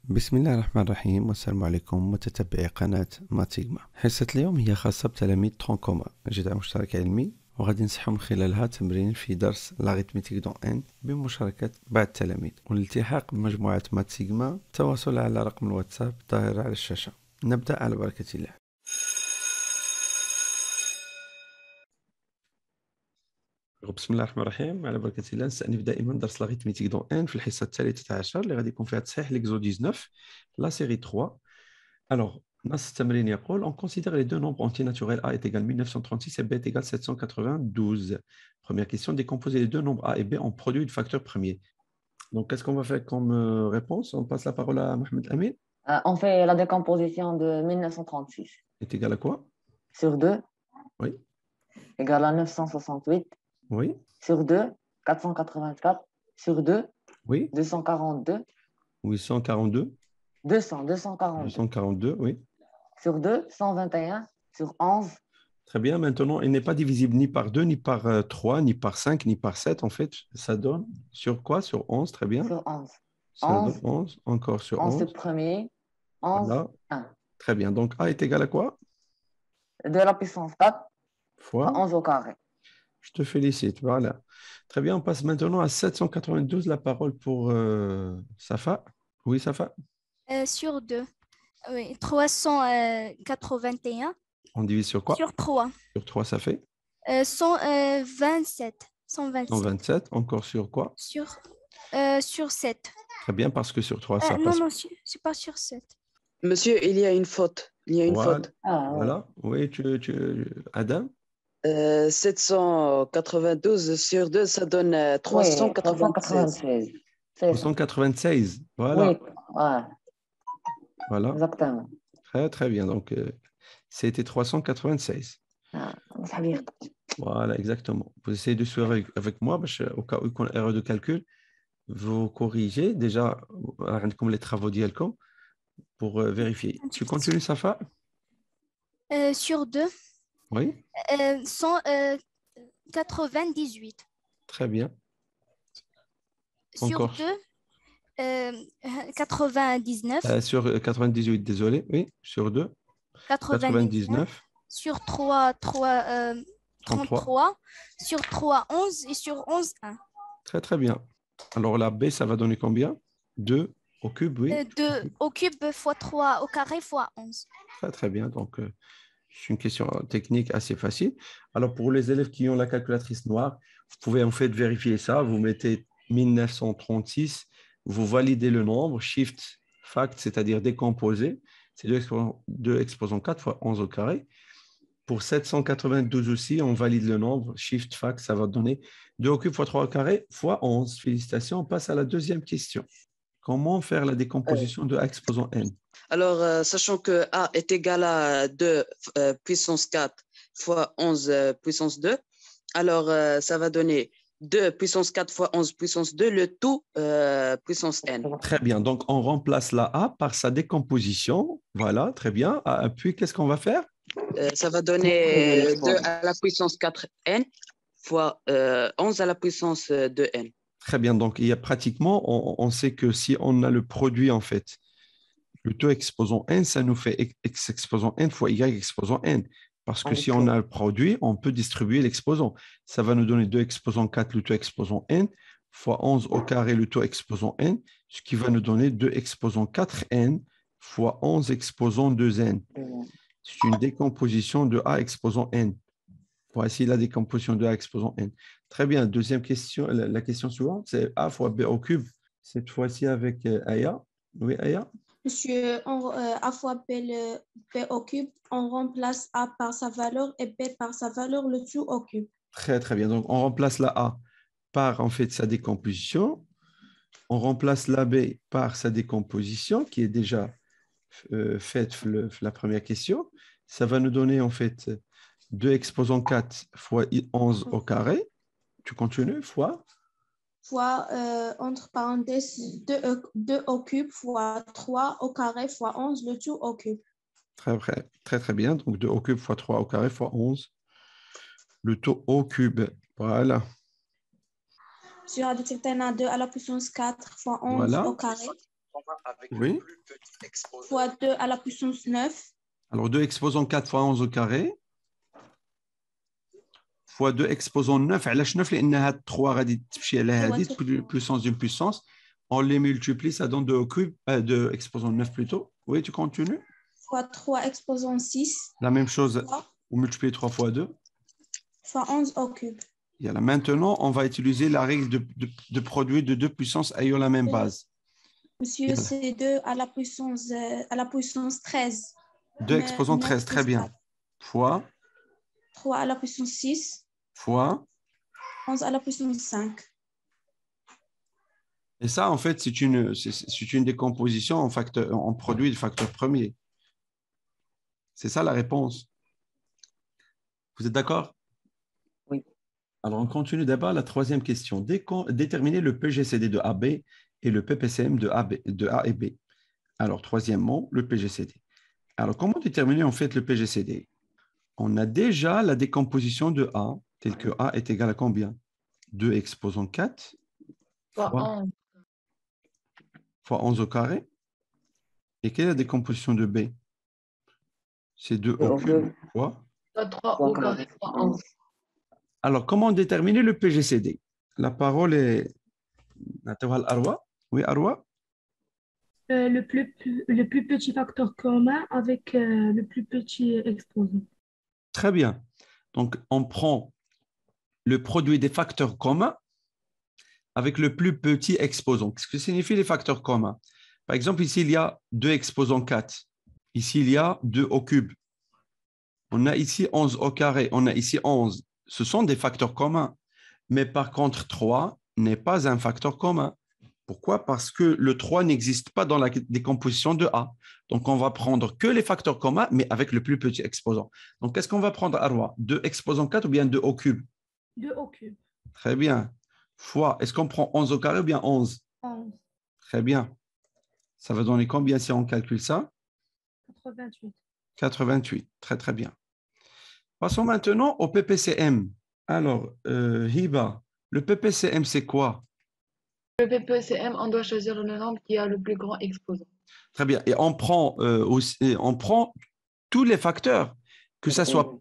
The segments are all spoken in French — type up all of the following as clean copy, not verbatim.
بسم الله الرحمن الرحيم والسلام عليكم متتبعي قناة ماتيغما. حصة اليوم هي خاصة بتلاميذ ترونكوما جدع مشترك علمي، وغادي نصحوا من خلالها تمرين في درس لاغيتميتيك دون ان بمشاركة بعض التلاميذ، والالتحاق بمجموعة ماتيغما. التواصل على رقم الواتساب الظاهر على الشاشة. نبدأ على بركة الله. بسم الله الرحمن الرحيم. على بركة الله نستأنف دائما درس لاغيتميتيك دون ان في الحصة الثالثة عشر اللي غادي يكون فيها تصحيح ليكزو 19 لا سيري 3. Alors, نص التمرين يقول on considère les deux nombres entiers naturels a est égal 1936 et b est égal 792. Première question, décomposer les deux nombres a et b en produit de facteur premier. Donc, qu'est-ce qu'on va faire comme réponse? On passe la parole à Mohamed Amin. On fait la décomposition de 1936 Est égal à quoi? sur 2 Oui. égale à 968 Oui. sur 2, 484 sur 2, Oui. 242, 842. 242 242, oui. sur 2, 121 sur 11. Très bien. Maintenant, il n'est pas divisible ni par 2, ni par 3, ni par 5, ni par 7. En fait, ça donne sur quoi? Sur 11. Très bien. Sur 11. Ça 11, donne 11. Encore sur 11 11. c'est premier, 11, Voilà. 1. Très bien. Donc, a est égal à quoi? 2 à la puissance 4 Fois. 11 au carré. Je te félicite. Voilà. Très bien. On passe maintenant à 792. La parole pour Safa. Oui, Safa. Sur 2. Oui, 381 On divise sur quoi? sur 3. Sur 3, ça fait 127. 127. Encore sur quoi? Sur 7. Très bien, parce que sur 3, ça Non, passe. non, c'est pas sur 7. Monsieur, il y a une faute. Il y a une Voilà. faute. Ah, ouais. Voilà. Oui, Adam. 792 sur 2, ça donne Oui, 396. 396. C'est ça. 396. Voilà. Oui, ouais, Voilà. exactement. Très, très bien. Donc, c'était 396. Ah, ça veut dire. Voilà, exactement. Vous essayez de suivre avec moi, parce que au cas où il y a une erreur de calcul, vous corrigez déjà comme les travaux d'IELCOM pour vérifier. Tu continues, Safa? Sur 2. Oui. 198. Très bien. Sur Encore. 2. 99. Sur 98, désolé. Oui, sur 2. 99. Sur 3, 33. Sur 3, 11. Et sur 11, 1. Très, très bien. Alors, la B, ça va donner combien? 2 au cube, oui. 2 au cube fois 3 au carré fois 11. Très, très bien. Donc, c'est une question technique assez facile. Alors, pour les élèves qui ont la calculatrice noire, vous pouvez en fait vérifier ça. Vous mettez 1936, vous validez le nombre, shift fact, c'est-à-dire décomposer. C'est 2 exposant 4 fois 11 au carré. Pour 792 aussi, on valide le nombre, shift fact, ça va donner 2 au cube fois 3 au carré fois 11. Félicitations. On passe à la deuxième question. Comment faire la décomposition de A exposant n? Alors, sachant que A est égal à 2 puissance 4 fois 11 puissance 2, alors ça va donner 2 puissance 4 fois 11 puissance 2, le tout puissance n. Très bien. Donc, on remplace la A par sa décomposition. Voilà, très bien. Puis, qu'est-ce qu'on va faire? Ça va donner 2 à la puissance 4n fois 11 à la puissance 2n. Très bien. Donc, il y a pratiquement, on sait que si on a le produit, en fait, le taux exposant n, ça nous fait x exposant n fois y exposant n. Parce que si on a le produit, on peut distribuer l'exposant. Ça va nous donner 2 exposant 4, le taux exposant n, fois 11 au carré, le taux exposant n, ce qui va nous donner 2 exposant 4n fois 11 exposant 2n. C'est une décomposition de A exposant n. Voici la décomposition de A exposant n. Très bien. Deuxième question, la question suivante, c'est A fois B au cube. Cette fois-ci avec Aya. Oui, Aya? Monsieur, A fois B au cube, on remplace A par sa valeur et B par sa valeur, le tout au cube. Très, très bien. Donc, on remplace la A par, en fait, sa décomposition. On remplace la B par sa décomposition, qui est déjà faite la première question. Ça va nous donner, en fait, 2 exposant 4 fois 11 au carré. Tu continues, fois entre parenthèses, 2 au cube fois 3 au carré fois 11, le tout au cube. Très, très, très, très bien. Donc, 2 au cube fois 3 au carré fois 11. Le tout au cube. Voilà. Sur A de 2 à la puissance 4 fois 11 Voilà. au carré. Oui. Fois 2 à la puissance 9. Alors, 2 exposant 4 fois 11 au carré. Fois 2 exposant 9. علاش 9 لأنها 3 غادي تمشي على هذه puissance d'une puissance. On les multiplie, ça donne 2 au cube, 2 exposant 9 plutôt. Oui, tu continues. Fois 3 exposant 6. La même chose, vous multipliez 3 fois 2. Fois 11 au cube. Et là, maintenant, on va utiliser la règle de produit de 2 puissances ayant la même base. Monsieur, c'est 2 à la puissance 13. 2 exposant 13, très bien. Fois 3 à la puissance 6. Fois 11 à la puissance 5. Et ça, en fait, c'est une décomposition en produit de facteur premier. C'est ça la réponse. Vous êtes d'accord? Oui. Alors, on continue d'abord la troisième question. Déterminer le PGCD de AB et le PPCM de A et B. Alors, troisièmement, le PGCD. Alors, comment déterminer en fait le PGCD? On a déjà la décomposition de A, telle que A est égal à combien? 2 exposant 4 fois 11 au carré. Et quelle est la décomposition de B? C'est 2 au cube fois 3 au carré fois 11. Alors, comment déterminer le PGCD? La parole est à Arwa. Oui, Arwa? Le plus petit facteur commun avec le plus petit exposant. Très bien. Donc, on prend le produit des facteurs communs avec le plus petit exposant. Qu'est-ce que signifient les facteurs communs? Par exemple, ici, il y a 2 exposants 4. Ici, il y a 2 au cube. On a ici 11 au carré. On a ici 11. Ce sont des facteurs communs. Mais par contre, 3 n'est pas un facteur commun. Pourquoi? Parce que le 3 n'existe pas dans la décomposition de A. Donc, on va prendre que les facteurs communs, mais avec le plus petit exposant. Donc, qu'est-ce qu'on va prendre, Arwa? 2 exposant 4 ou bien 2 au cube? 2 au cube. Très bien. Fois, est-ce qu'on prend 11 au carré ou bien 11? 11. Très bien. Ça va donner combien si on calcule ça? 88. 88. Très, très bien. Passons maintenant au PPCM. Alors, Hiba, le PPCM, c'est quoi? Le PPCM, on doit choisir le nombre qui a le plus grand exposant. Très bien. Et on prend tous les facteurs, que ce soit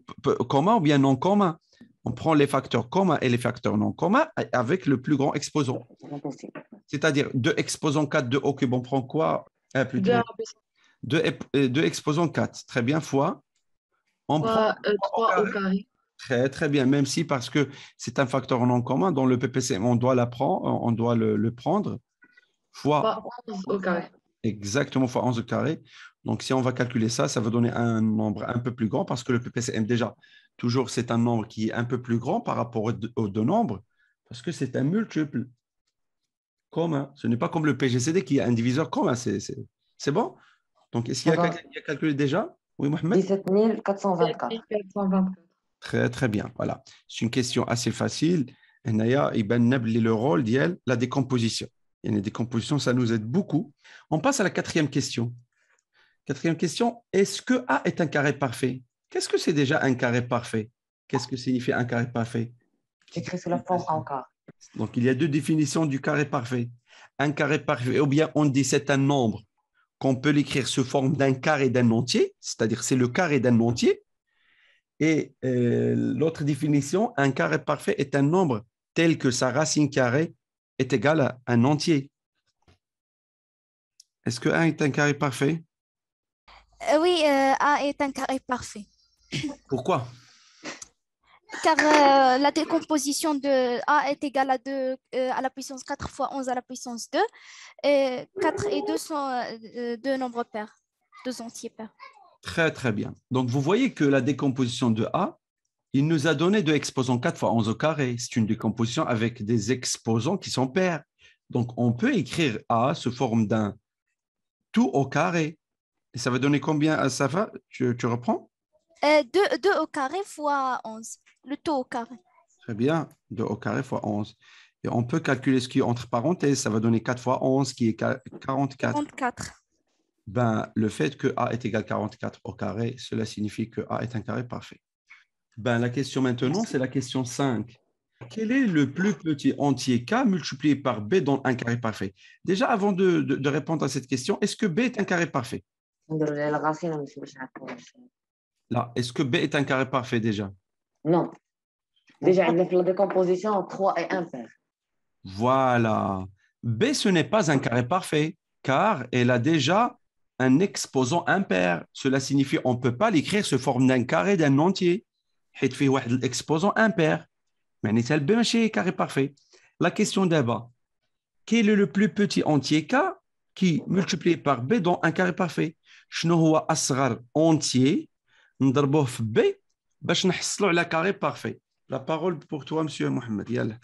commun ou bien non commun. On prend les facteurs communs et les facteurs non communs avec le plus grand exposant. C'est-à-dire 2 exposants 4, 2 au cube, on prend quoi? Plutôt 2 exposants 4. Très bien. Fois on prend 3 au carré. Très, très bien. Même si, parce que c'est un facteur non commun, dans le PPCM, on doit le prendre fois 11 au carré. Exactement, fois 11 au carré. Donc, si on va calculer ça, ça va donner un nombre un peu plus grand parce que le PPCM, déjà, toujours, c'est un nombre qui est un peu plus grand par rapport aux deux nombres parce que c'est un multiple commun. Ce n'est pas comme le PGCD qui est un diviseur commun. C'est bon? Donc, est-ce qu'il y a quelqu'un qui a calculé déjà? Oui, Mohamed? 17 424. 424. Très, très bien. Voilà. C'est une question assez facile. هنايا يبان لي le rôle ديال la décomposition. Et la décomposition, ça nous aide beaucoup. On passe à la quatrième question. Quatrième question, est-ce que A est un carré parfait? Qu'est-ce que c'est déjà un carré parfait? Qu'est-ce que signifie un carré parfait? Écrit sous la forme en carré. Donc, il y a 2 définitions du carré parfait. Un carré parfait, ou bien on dit c'est un nombre qu'on peut l'écrire sous forme d'un carré d'un entier, c'est-à-dire c'est le carré d'un entier. Et l'autre définition, un carré parfait est un nombre tel que sa racine carrée est égale à un entier. Est-ce que 1 est un carré parfait? Oui, A est un carré parfait. Pourquoi? Car la décomposition de A est égale à 2 à la puissance 4 fois 11 à la puissance 2. Et 4 et 2 sont 2 nombres pairs, 2 entiers pairs. Très, très bien. Donc, vous voyez que la décomposition de A, il nous a donné 2 exposants 4 fois 11 au carré. C'est une décomposition avec des exposants qui sont pairs. Donc, on peut écrire A sous forme d'un tout au carré. Et ça va donner combien à Safa? Tu reprends? 2 au carré fois 11. Le tout au carré. Très bien. 2 au carré fois 11. Et on peut calculer ce qui est entre parenthèses. Ça va donner 4 fois 11, qui est 44. 44. Ben, le fait que A est égal à 44 au carré, cela signifie que A est un carré parfait. Ben, la question maintenant, c'est la question 5. Quel est le plus petit entier K multiplié par B dans un carré parfait? Déjà, avant de répondre à cette question, est-ce que B est un carré parfait? نديرو ليه الغاسين باش نعرفوا Là, est-ce que B est un carré parfait déjà? نو ديجا عندنا في لا ديكومبوزيسيون 3 et 1 pair. Voilà. B, ce n'est pas un carré parfait, car elle a déjà un exposant impair. Cela signifie qu'on ne peut pas l'écrire sous forme d'un carré d'un entier. حيت فيه واحد l'exposant impair. معناتها B ماشي carré parfait. La question d'abord, quel est le plus petit entier K qui multiplié par B dans un carré parfait? شنو هو أصغر entier نضربوه في B باش نحصلوا على carré parfait. La parole pour toi, monsieur Mohamed. يلا.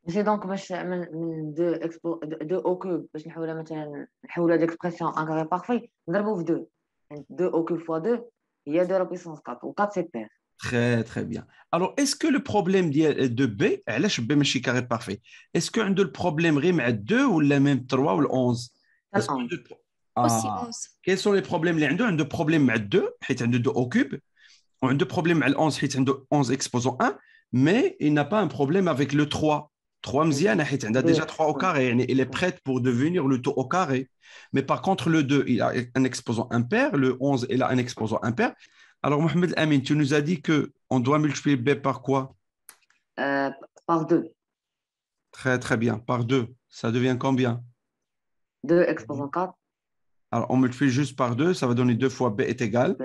ماشي دونك باش من 2 او كوب باش نحولها مثلا نحولها ديكسبرسيون ان كاري بارفي نضربو في 2 يعني 2 او كوب فوا 2 هي 2 لا بويسونس 4 و 4 سي بير. Très, très bien. Alors, est-ce que le problème de B, علاش B ماشي carré parfait? Est-ce que عنده le problème غير مع 2 ولا même 3 ولا 11? Est-ce que عنده- Aussi Ah. 11. Quels sont les problèmes اللي عنده؟ عنده problème مع 2 حيت عنده 2 au cube. وعنده problème مع 11 حيت عنده 11 exposant 1, mais il n'a pas un problème avec le 3. 3 مزيانه حيت عندها déjà 3 au carré يعني il est prête pour devenir le tout au carré. Mais par contre le 2 il a un exposant impair, le 11 il a un exposant impair. Alors Mohamed Amin, tu nous as dit que on doit multiplier B par quoi? Par 2. Très très bien, par 2. Ça devient combien? 2 exposant 4. Alors on multiplie juste par 2, ça va donner 2 fois B est égal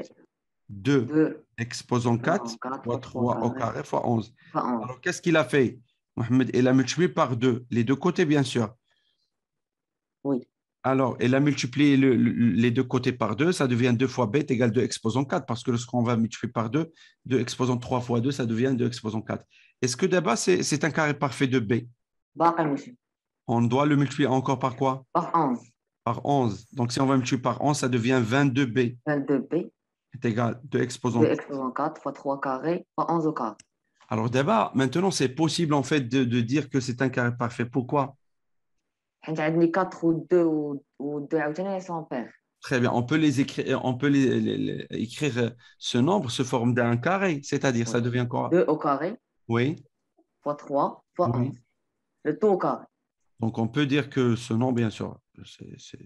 2 2 exposant 4 fois 3 au carré fois 11. fois 11. Alors qu'est-ce qu'il a fait? Mohamed, il a multiplié par 2, les deux côtés bien sûr. Oui. Alors, il a multiplié les deux côtés par 2, ça devient 2 fois B est égal 2 exposant 4, parce que lorsqu'on va multiplier par 2, 2 exposant 3 fois 2, ça devient 2 exposant 4. Est-ce que d'abord, c'est un carré parfait de B? باقي ماشي On doit le multiplier encore par quoi? par 11. Par 11. Donc, si on va multiplier par 11, ça devient 22B 22 b est égal 2 exposant 2 exposant 4 fois 3 carré fois 11 au carré. Alors d'abord, maintenant, c'est possible en fait de dire que c'est un carré parfait. Pourquoi? حيت عندي 4 و 2 و 2 عاوتاني سون بير. Très bien. On peut les écrire, on peut écrire ce nombre sous forme d'un carré, c'est-à-dire ça Oui. devient quoi? 2 au carré Oui. fois 3 fois Oui. 11. Le tout au carré. Donc on peut dire que ce nombre, bien sûr,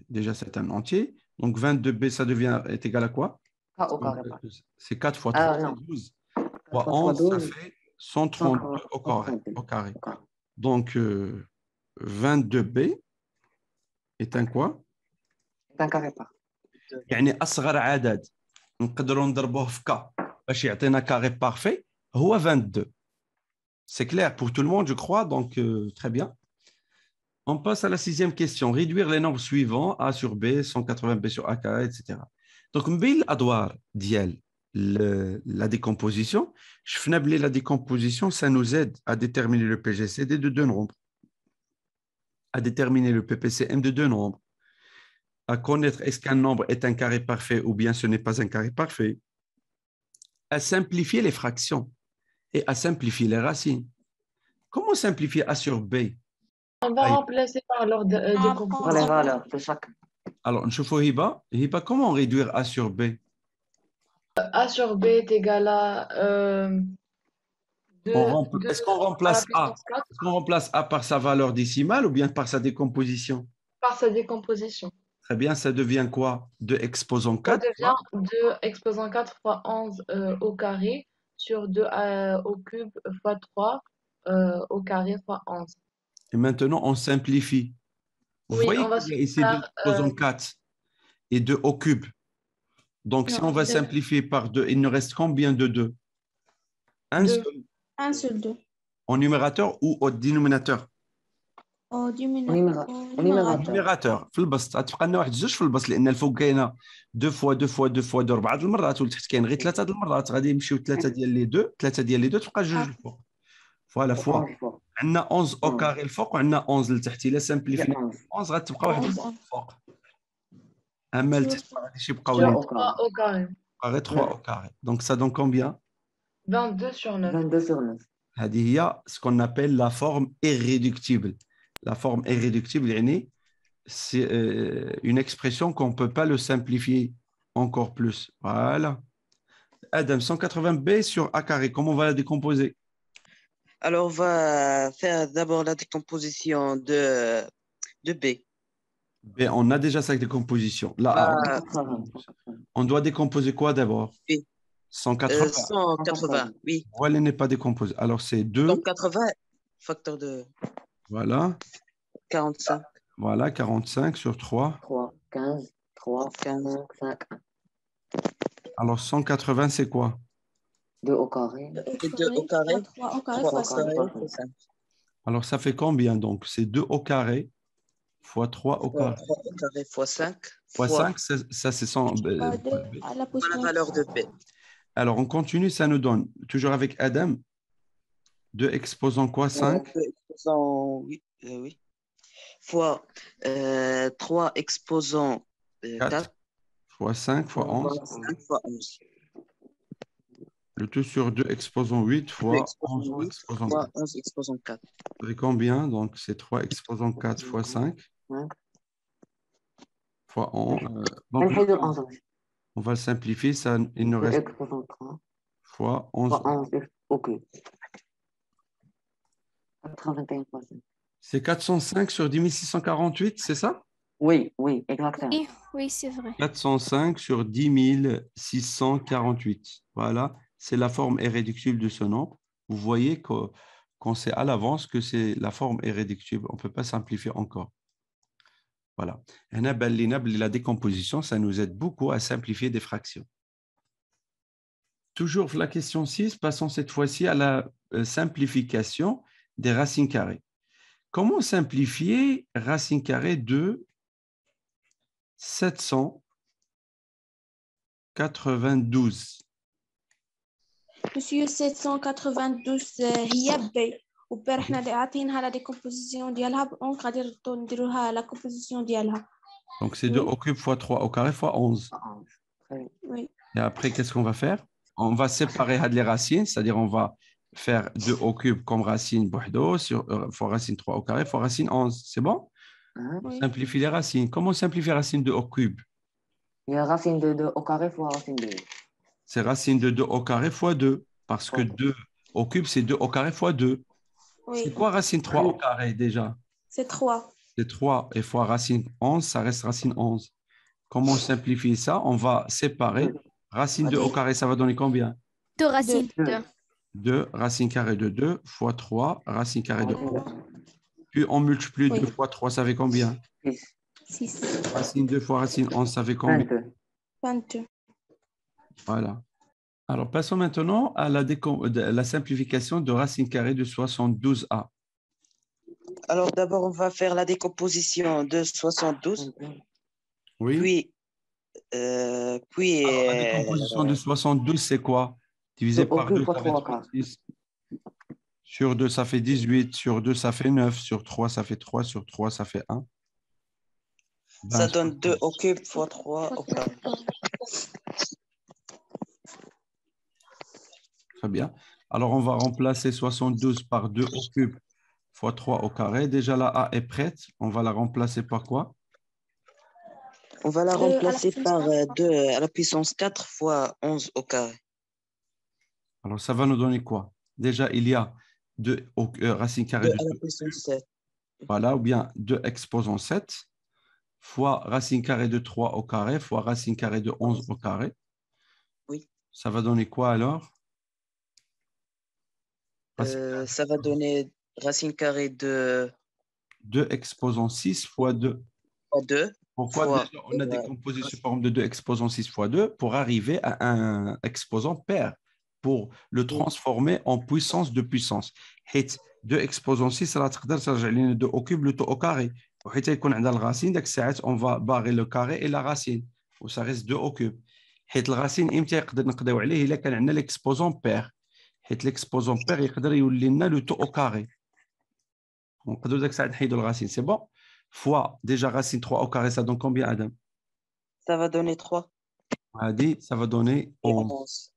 déjà c'est un entier. Donc 22B, ça devient est égal à quoi? K au carré. C'est 4 fois 3, c'est non. 12. 4 Fois fois 11, ça 12. fait 132 au carré. 132. Au carré. Au carré. Donc 22B est un quoi? C'est un carré par. يعني أصغر عدد نقدروا نضربوه في K باش يعطينا carré parfait هو 22. C'est clair pour tout le monde, je crois. Donc, très bien. On passe à la 6e question. Réduire les nombres suivants, A sur B, 180B sur AK, etc. Donc, مبين الأدوار ديال la décomposition. شفنا بلي la décomposition, ça nous aide à déterminer le PGCD de deux nombres, à déterminer le PPCM de deux nombres, à connaître est-ce qu'un nombre est un carré parfait ou bien ce n'est pas un carré parfait, à simplifier les fractions et à simplifier les racines. Comment simplifier A sur B? On va remplacer par l'ordre de Pour les composition. valeurs de chaque. Alors, نشوفوا هبة. هبة, comment réduire A sur B? A sur B est égal à Est-ce qu'on remplace A? 4 Est-ce qu'on remplace A par sa valeur décimale ou bien par sa décomposition? par sa décomposition. Très bien, ça devient quoi? 2 exposant Ça 4. devient 2 exposant 4 fois 11 au carré sur 2 au cube fois 3 au carré fois 11. Et maintenant, on simplifie. Vous Oui, voyez on va qu'il y a ici 2 faire, exposant 4 et 2 au cube. Donc, si Non, on va deux. simplifier par 2, il nous reste combien de 2? Un Deux. seul. Un seul 2. Au numérateur ou au dénominateur? Au numérateur. numérateur في البسط غتبقى لنا واحد جوج في البسط لان الفوق كاينه 2 فوا 2 فوا 2 فوا 2 4 د المرات والتحت كاين غير 3 د المرات غادي يمشيو 3 ديال لي 2 3 ديال لي 2 تبقى جوج الفوق فوالا فوا عندنا 11 او كاري الفوق وعندنا 11 لتحت الا سامبليفي 11 غتبقى واحد الفوق اما لتحت غادي يبقاو لي 3 au carré. غير 3 او كاري دونك ça donne combien 22 sur 9. 22 sur 9. هذه هي ce qu'on appelle la forme irréductible. La forme irréductible, c'est une expression qu'on ne peut pas le simplifier encore plus. Voilà. Adam, 180B sur A carré, comment on va la décomposer? Alors, on va faire d'abord la décomposition de B. B, on a déjà sa décomposition. Là, A, Bah, 80. on doit décomposer quoi d'abord? B. 180. 180, oui. Voilà, elle n'est pas décomposée. Alors, c'est 2. 180, facteur de Voilà. 45. Voilà, 45 sur 3. 3, 15, 3, 15. 5, 5, 1. Alors, 180, c'est quoi? 2 au carré. 2 Et 2 au carré, 3 au carré 3 fois au 5. carré, fois fois 5. Alors, ça fait combien donc? C'est 2 au carré fois 3 au carré. 3 au carré fois 5 Fois fois 5, ça c'est 100. 2 à la la position valeur de 3. B. Alors, on continue, ça nous donne, toujours avec Adam, 2 exposant quoi? 5 2 exposants, oui, oui. Fois 3 exposants 4 4 fois 5 fois 11. fois 5 fois 11. Le tout sur 2 exposant 8 2 fois exposants 11 8 exposant fois 4. 11 exposants 4. Ça fait combien? Donc, c'est 3 exposant 4 fois 5 5. fois 11. Donc, نحيدو ال 11 on va le simplifier. Ça, il nous reste x بوزون 3 fois 11. fois 11 x au cube. 81 fois 5. C'est 405 sur 10 648, c'est ça? Oui, oui, exactement. Oui, oui, c'est vrai. 405 sur 10 648. Voilà, c'est la forme irréductible de ce nombre. Vous voyez qu'on sait à l'avance que c'est la forme irréductible. On ne peut pas simplifier encore. Voilà. La décomposition, ça nous aide beaucoup à simplifier des fractions. Toujours la question 6, passons cette fois-ci à la simplification des racines carrées. Comment simplifier racine carrée de 792? Monsieur 792 هي B وبر حنا عاطينها لا ديكومبوزيسيون ديالها دونك غادي نديروها لا كومبوزيسيون ديالها. Donc, c'est 2 au cube fois 3 au carré fois 11. Oui. Et après, qu'est-ce qu'on va faire? On va séparer les racines, c'est-à-dire on va faire 2 au cube comme racine Bordeaux fois racine 3 au carré fois racine 11. C'est bon? Oui. Simplifie les racines. Comment simplifier racine 2 au cube? Il y a racine de 2 au carré fois racine de 2. C'est racine de 2 au carré fois 2. Parce que 2 au cube, c'est 2 au carré fois 2. Oui. C'est quoi racine 3 au carré déjà? C'est 3. C'est 3 et fois racine 11, ça reste racine 11. Comment simplifier ça? On va séparer. Racine 2 au carré, ça va donner combien? 2 racines de 2. 2 racine carrée de 2 fois 3 racine carrée de 11. Puis on multiplie 2 fois 3, ça fait combien? 6. Racine 2 fois racine 11, ça fait combien? 22. Voilà. Alors, passons maintenant à la simplification de racine carrée de 72A. Alors, d'abord, on va faire la décomposition de 72, Oui. puis Alors, la décomposition de 72, c'est quoi? Divisé par 2, ça fait 36. Sur 2, ça fait 18. Sur 2, ça fait 9. Sur 3, ça fait 3. Sur 3, ça fait 1. ça donne 2 au cube fois 3 au carré. Très bien. Alors, on va remplacer 72 par 2 au cube fois 3 au carré. Déjà, la A est prête. On va la remplacer par quoi? On va la 2 à la remplacer puissance par 4. 2 à la puissance 4 fois 11 au carré. Alors, ça va nous donner quoi? Déjà, il y a 2 racine carrée 2 de à la 2. puissance 7. Voilà, ou bien 2 exposant 7 fois racine carrée de 3 au carré fois racine carrée de 11 au carré. Oui. Ça va donner quoi alors? Ça va donner racine carrée de 2 exposant 6 fois 2. 2. Pourquoi fois, déjà on a décomposé sous forme de 2 exposant 6 fois 2 pour arriver à un exposant pair, pour le transformer en puissance de puissance. 2 exposant 6, ça تقدر ترجع لنا 2 au cube, le tout au carré. وحيت يكون عندنا الرacine, داك الساعات on va barrer le carré et la racine. و ça reste 2 au cube. حيت الرacine امتى يقدر نقضيو عليه الا كان عندنا l'exposant pair. حيت l'exposant pair يقدر يولي لنا le tout au carré. ونقدروا داك الساعات نحيدوا الرacine. C'est bon? Fois déjà racine 3 au carré, ça donne combien, Adam? Ça va donner 3. Ça va donner 11. 11.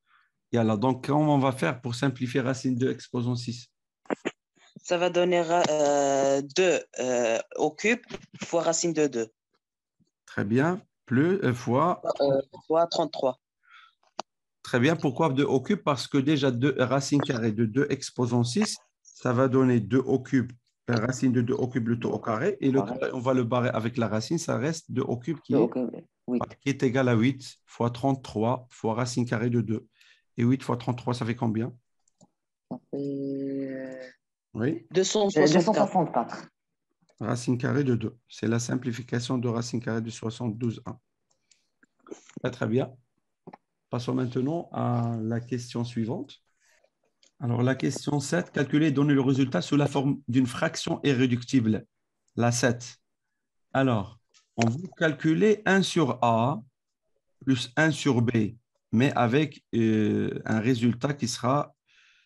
Yalla, donc, comment on va faire pour simplifier racine 2 exposant 6? Ça va donner 2 au cube fois racine de 2. Très bien. Plus fois 33. Très bien. Pourquoi 2 au cube? Parce que déjà, racine carrée de 2 exposant 6, ça va donner 2 au cube, la racine de 2 au cube, le tout au carré. Et le carré, on va le barrer avec la racine, ça reste 2 au cube qui est égal à 8 fois 33 fois racine carrée de 2. Et 8 fois 33, ça fait combien? Ça fait Oui, 264. racine carrée de 2. C'est la simplification de racine carrée de 72,1. Très bien. Passons maintenant à la question suivante. Alors, la question 7, calculer et donner le résultat sous la forme d'une fraction irréductible. La 7. Alors, on va calculer 1 sur A plus 1 sur B, mais avec un résultat qui sera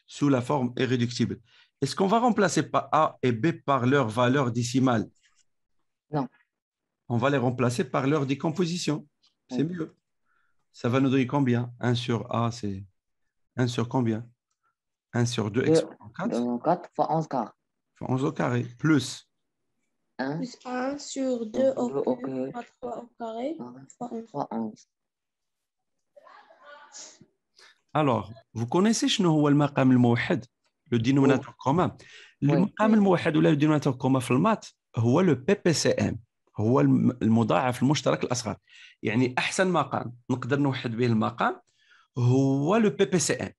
sous la forme irréductible. Est-ce qu'on va remplacer par A et B par leur valeur décimale? Non. On va les remplacer par leur décomposition. C'est mieux. Ça va nous donner combien? 1 sur A, c'est 1 sur combien? 1 sur 2 exposant 4. 4 fois 11 quarts. Fois 11 au carré. Plus 1 Plus 1 sur 2 au cube, fois 3 au carré, fois 11. Alors, vous connaissez شنو هو المقام الموحد؟ Le dénominateur commun. المقام الموحد ولا le dénominateur commun في المات هو le PPCM. هو المضاعف المشترك الأصغر. يعني أحسن مقام نقدر نوحد به المقام هو le PPCM.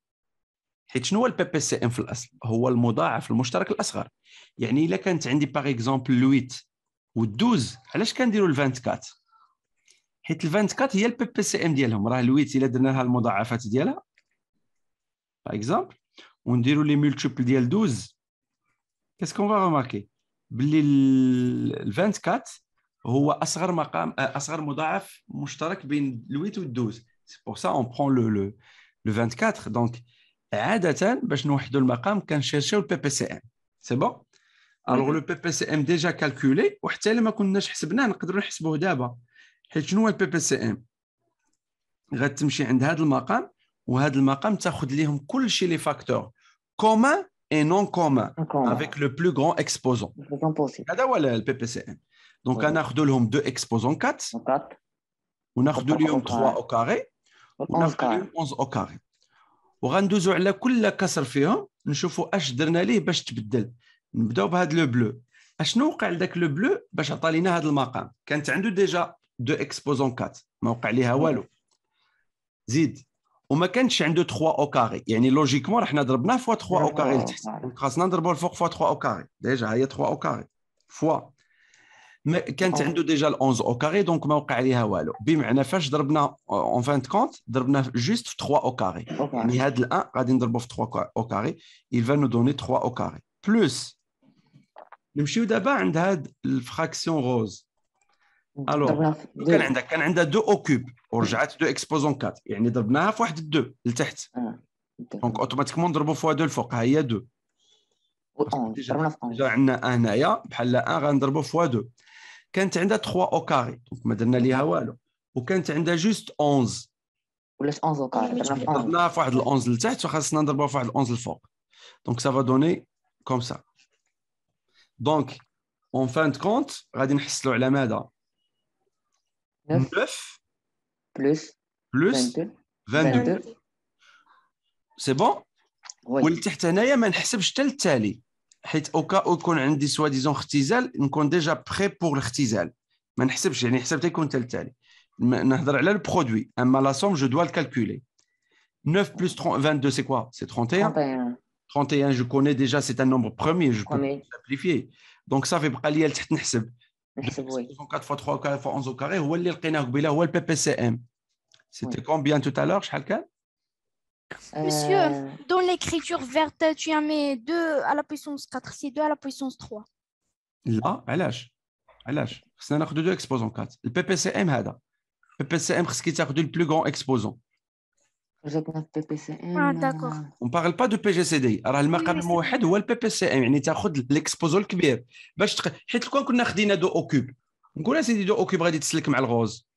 حيت شنو هو البي بي سي ام في الاصل؟ هو المضاعف المشترك الاصغر. يعني الا كانت عندي باغ اكزومبل 8 و12، علاش كنديروا ال 24؟ حيت ال 24 هي البي بي سي ام ديالهم. راه ال 8 الا درنا لها المضاعفات ديالها باغ اكزومبل ونديروا لي مولتيبل ديال 12، كاسكون فا رماركي باللي ال 24 هو اصغر مقام، اصغر مضاعف مشترك بين ال 8 و 12. سي بور سا اون برون لو 24. دونك عادة باش نوحدوا المقام كنشيرشيو البي بي سي ام. سي بون. الوغ لو بي بي سي ام ديجا كالكولي، وحتى الا ما كناش حسبناه نقدروا نحسبوه دابا. حيت شنو هو البي بي سي ام؟ غتمشي عند هذا المقام وهذا المقام تاخذ ليهم كل شيء لي فاكتور كومان اي نون كومان افيك لو بلو غران اكسبوزون. هذا هو البي بي سي ام. دونك غناخذوا لهم 2 اكسبوزون 4 وناخذوا لهم 3 او كاري وناخذوا لهم 11 او كاري، وغندوزو على كل كسر فيهم نشوفوا اش درنا ليه باش تبدل. نبداو بهذا لو بلو. اشنو وقع لذاك لو بلو باش عطى لينا هذا المقام؟ كانت عنده ديجا 2 اكسبوزون 4 ما وقع ليها والو، زيد وما كانش عنده 3 او كاري. يعني لوجيكمون حنا ضربناه فوا 3 او كاري لتحت، دونك خاصنا نضربوا الفوق فوا 3 او كاري. ديجا هي 3 او كاري فوا ما كانت عنده ديجا ال 11 او كاري، دونك ما وقع عليها والو. بمعنى فاش ضربنا اون فان كونت ضربنا جوست في 3 او كاري. يعني هاد ال 1 غادي نضربو في 3 او كاري، il va nous donner 3 او كاري. بلس نمشيو دابا عند هاد الفراكسيون روز. الوغ كان عندها 2 او كوب ورجعت 2 اكسبوزون 4، يعني ضربناها في واحد 2 لتحت، دونك اوتوماتيكمون نضربو فوا 2 الفوق. ها هي 2 ديجا عندنا هنايا بحال 1 غنضربو فوا 2. كانت عندها 3 او كاري دونك ما درنا ليها والو، وكانت عندها جوست 11 ولاش 11 او كاري ضربناها في واحد ال 11 لتحت وخاصنا نضربوها في واحد ال 11 الفوق. دونك سا فا دوني كوم سا. دونك اون فان دو كونت غادي نحصلوا على ماذا؟ 9 بلس 22. سي بون. والتحت هنايا ما نحسبش حتى التالي، حيت اوكا يكون عندي سوا ديزون اختزال نكون ديجا بري بور الاختزال، ما نحسبش. يعني حسبت يكون حتى التالي، نهضر على البرودوي. اما لا سوم جو دوا الكالكولي. 9 plus 22 c'est quoi? C'est 31. 31 je connais déjà, c'est un nombre premier, je peux simplifier. Donc ça fait بقى لي لتحت نحسب 4 fois 3 fois 11 au carré هو اللي لقيناه قبيله هو البي بي سي ام. C'était combien tout à l'heure شحال كان؟ Monsieur, dans l'écriture verte, tu as mis 2 à la puissance 4, c'est 2 à la puissance 3. لا علاش خصنا ناخذ 2 اكسبوزون 4. البي بي سي ام هذا البي بي سي ام خصك تاخذ البلو غون اكسبوزون. جاتنا في بي سي ام. داكوغ. اون بارل با دو بي جي سي دي. راه المقام الموحد هو البي بي سي ام، يعني تاخذ الاكسبوزون الكبير باش حيت لو كنا خدينا 2 او كوب نقول سيدي 2 او كوب غادي تسلك مع الغوز،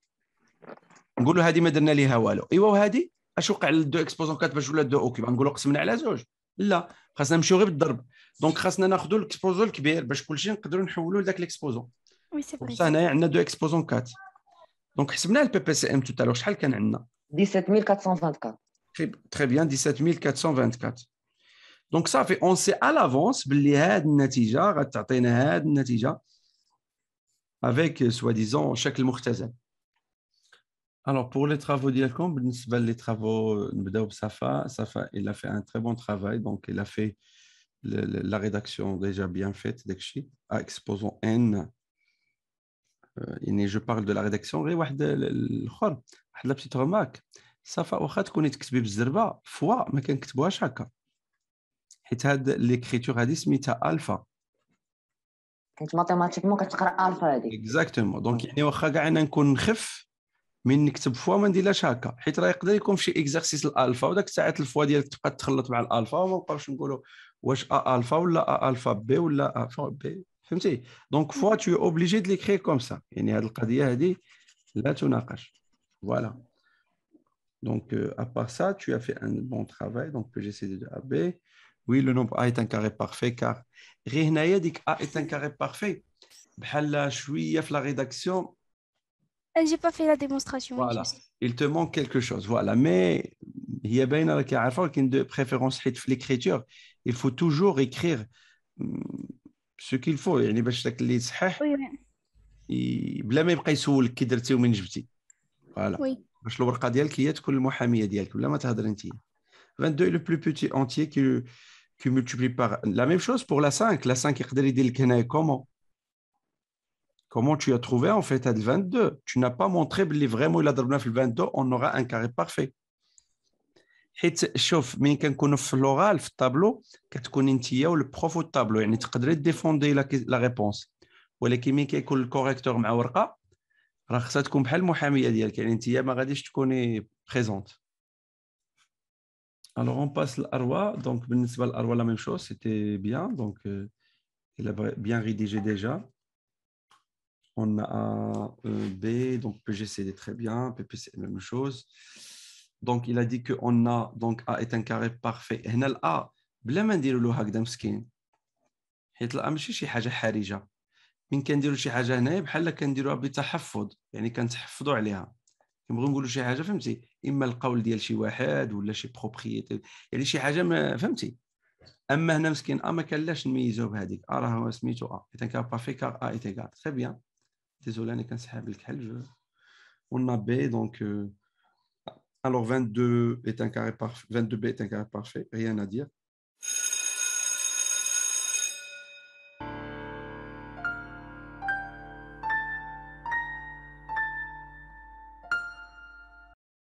نقولوا هذه ما درنا ليها والو. ايوا وهذه اش وقع لل2 اكسبوزون 4 باش ولا 2 او كوب؟ نقولوا قسمنا على زوج؟ لا، خاصنا نمشيو غير بالضرب. دونك خاصنا ناخذوا الاكسبوزون الكبير باش كلشي نقدروا نحولوا لذاك الاكسبوزون. وي سي فري. هنايا عندنا 2 اكسبوزون 4. دونك حسبنا البي بي سي ام تو تالور شحال كان عندنا؟ 17424. Très bien, 17424. Donc ça fait, on sait à l'avance بلي هاد النتيجة غتعطينا هاد النتيجة avec soi-disant شكل مختزل. Alors pour les travaux ديالكم بالنسبة les travaux نبداو بصفا. صفا il a fait un très bon travail, donc il a fait la rédaction déjà bien faite داكشي à exposant n. يعني je parle de la rédaction غير واحد الاخر واحد لا بتيت رومارك. صفا واخا تكوني تكتبي بالزربه فوا ما كنكتبوهاش هكا حيت هاد ليكريتور هادي سميتها الفا. حيت ماتيماتيكمون كتقرا الفا هذيك. اكزاكتومون. دونك يعني واخا كاع انا نكون نخف من نكتب فوا ما نديرلاش هكا، حيت راه يقدر يكون في شي اكزرسيس الالفا وداك الساعات الفوا ديالك تبقى تخلط مع الالفا وما نبقاوش نقولوا واش الفا ولا الفا بي ولا الفا بي، فهمتي؟ دونك فوا tu es obligé de l'écrire comme ça. يعني هذه القضيه هذه لا تناقش. Voilà. Donc, à part ça, tu as fait un bon travail. Donc, PGC de AB. Oui, le nombre A est un carré parfait car Rehnaya dit que A est un carré parfait. Bhalla shouya la rédaction. J'ai pas fait la démonstration. Oui, Voilà. je sais. Il te manque quelque chose. Voilà. Mais il y a bien une de préférence l'écriture. Il faut toujours écrire ce qu'il faut. يعني باش داك اللي صحيح Oui, oui. بلا ما يبقى يسولك كي درتي ومن جبتي. Voilà. Oui. باش الورقه ديالك هي تكون المحاميه ديالك ولا ما تهضر انت. 22 est le plus petit entier qui multiplie par la même chose pour la 5. La 5 يقدر يدير لك هنا comment tu as trouvé en fait à 22. Tu n'as pas montré باللي vraiment الا ضربنا في 22 on aura un carré parfait. حيت شوف مين كنكونوا في اللغال في الطابلو كتكون انت والبروف والطابلو، يعني تقدري ديفوندي لا ريبونس، ولكن مين كيكون الكوريكتور مع ورقه راه خصها تكون بحال المحاميه ديالك، يعني انت ما غاديش تكوني بريزونت. Alors on passe l'Arwa. Donc بالنسبه للأروا la même chose, c'était bien. Donc il a bien rédigé déjà. On a A, B, donc PGC est très bien, PPC la même chose. Donc il a dit que on a donc A est un carré parfait. هنا ال A بلا ما نديروا له هكذا مسكين، حيت ال A ماشي شي حاجه حرجه. من كنديروا شي حاجه هنايا بحال كنديروها بتحفظ، يعني كنتحفظوا عليها. كنبغيو نقولوا شي حاجه فهمتي، اما القول ديال شي واحد ولا شي بروبريتي، يعني شي حاجه ما فهمتي. اما هنا مسكين ما كانلاش نميزوه بهذيك راه هو سميتو اذا كان بارفي كار ايت ايغال تري بيان. ديزولي انا كنسحب الكحل. On a B, donc alors 22 est un carré parfait, 22B est un carré parfait, rien à dire.